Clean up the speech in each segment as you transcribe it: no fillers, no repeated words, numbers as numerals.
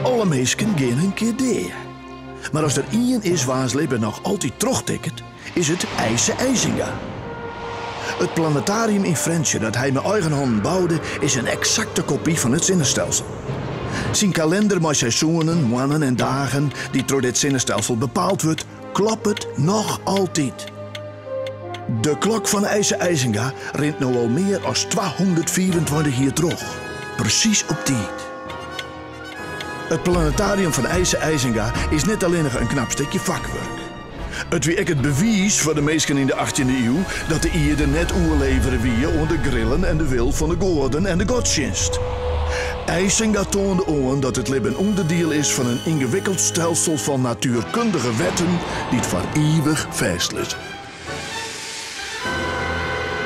Alle mensen gaan een keer deel. Maar als er één is waar zijn leven nog altijd terugtikt, is het IJse IJzinga. Het planetarium in Friendshire dat hij met eigen handen bouwde, is een exacte kopie van het zinnenstelsel. Zijn kalender met seizoenen, maanden en dagen die door dit zinnenstelsel bepaald wordt, klopt het nog altijd. De klok van IJse IJzinga rent nu al meer dan 224 jaar terug. Precies op tijd. Het planetarium van IJse IJzinga is niet alleen nog een knap stukje vakwerk. Het wie ik het bewijs voor de mensen in de 18e eeuw dat de Ierde net oerleveren wie onder de grillen en de wil van de goden en de godsdienst. IJzinga toonde aan dat het leven onderdeel is van een ingewikkeld stelsel van natuurkundige wetten die het voor eeuwig vastleggen.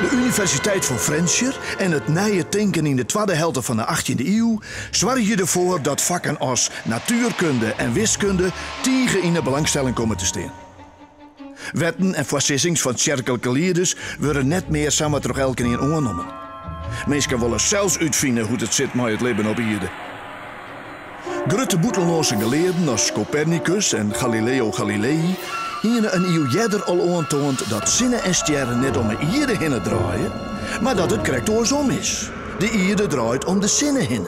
De Universiteit van Friendshire en het nieuwe denken in de tweede helft van de 18e eeuw zorgen ervoor dat vakken als natuurkunde en wiskunde tegen in de belangstelling komen te staan. Wetten en voorzissings van cirkelkalierders worden net meer samen terug elke keer aangenomen. Mensen willen zelfs uitvinden hoe het zit met het leven op Ierde. Grote boetelnoze geleerden als Copernicus en Galileo Galilei hebben een eeuw eerder al aantoond dat zinnen en sterren niet om de Ierde heen draaien, maar dat het correct andersom is. De Ierde draait om de zinnen heen.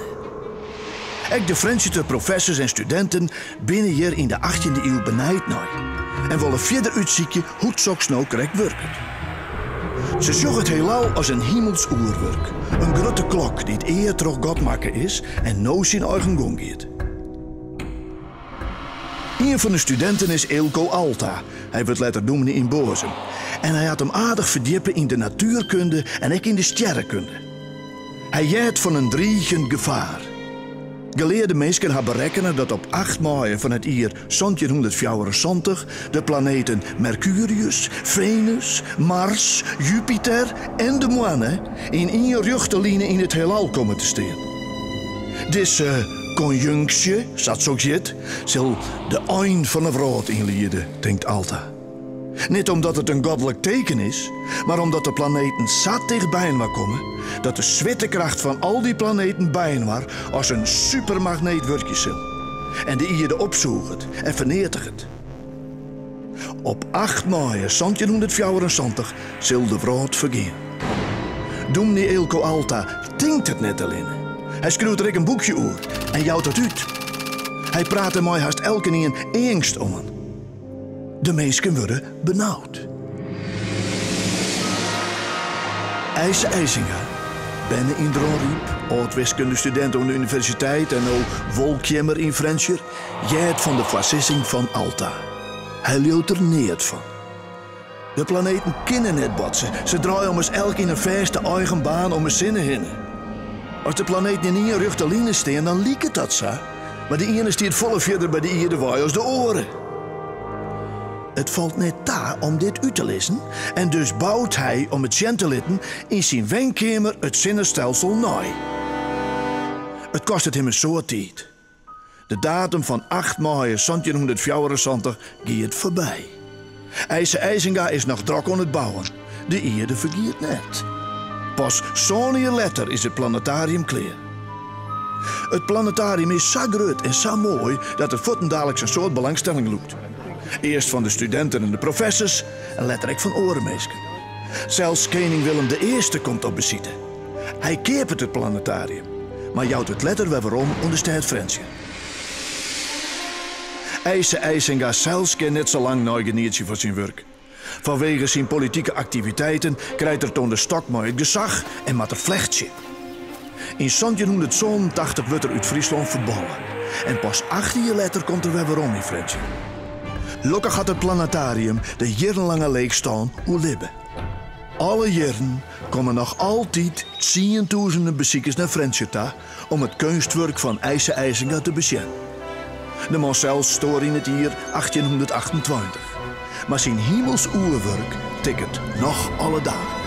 Ook de Friendshire professors en studenten binnen hier in de 18e eeuw benijd naar en willen verder uitzoeken hoe het zo snel correct werkt. Ze zien het heelal als een hemels oerwerk, een grote klok die het eer terug God maken is en nou zijn eigen gang gaat. Een van de studenten is Eelco Alta. Hij wordt later dominee in Bozem. En hij had hem aardig verdiepen in de natuurkunde en ook in de sterrenkunde. Hij jaagt van een dreigend gevaar. Geleerde mensen hebben berekenen dat op 8 mei van het jaar 1774 de planeten Mercurius, Venus, Mars, Jupiter en de maan in één rechte linie in het heelal komen te staan. Deze conjunctie, zat zo zit, zal de eind van de wereld inleiden, denkt Alta. Niet omdat het een goddelijk teken is, maar omdat de planeten zo dichtbij maar komen, dat de zwittekracht van al die planeten bijna als een supermagneet werken zal. En de Ierde opzoekt en vernietigt. Op 8 mei 1774 zal de wereld vergaan. Dominee Eelco Alta denkt het net alleen. Hij schreeuwt er een boekje over en jouwt het uit. Hij praat er mij haast elke keer angst om. De meesten worden benauwd. IJse IJzinga, binnen in Dronriep, oud-wiskundestudent aan de universiteit en ook wolkjemmer in Friendshire, jaagt van de fascissing van Alta. Hij leert er niet van. De planeten kunnen net botsen. Ze draaien om eens elk in een vaste eigen baan om een zinnen heen. Als de planeten in één rechte linie staan, dan lijkt het dat zo. Maar de ene stiert volle verder bij de Ierde waai als de oren. Het valt net daar om dit uit te lezen en dus bouwt hij om het gen te litten in zijn wenkamer het zinnenstelsel naai. Het kost het hem een soort tijd. De datum van 8 mei 1774 gaat voorbij. IJse IJzinga is nog druk aan het bouwen. De Ierde vergiet net. Pas zo'n jaar later is het planetarium klaar. Het planetarium is zo groot en zo mooi dat het voetendaallijks een soort belangstelling loekt. Eerst van de studenten en de professors en later ook van orenmeesken. Zelfs koning Willem I komt op bezoek. Hij keert het planetarium, maar jouwt het letter weer waarom onder de Friendshire. IJse IJzinga zelfs kan net zo lang nooit genietje voor zijn werk. Vanwege zijn politieke activiteiten krijgt er toen de stok mooi gezag en met een vlechtje. In 1787 wordt er uit Friesland voetballen. En pas 18 jaar later komt er weer waarom in Friendshire. Gelukkig had het planetarium de jarenlange leeg staan hoe libben. Alle jaren komen nog altijd tienduizenden bezoekers naar Friendshire om het kunstwerk van IJse IJzinga te bezien. De man zelf stoort in het jaar 1828. Maar zijn hemels oerwerk tikt nog alle dagen.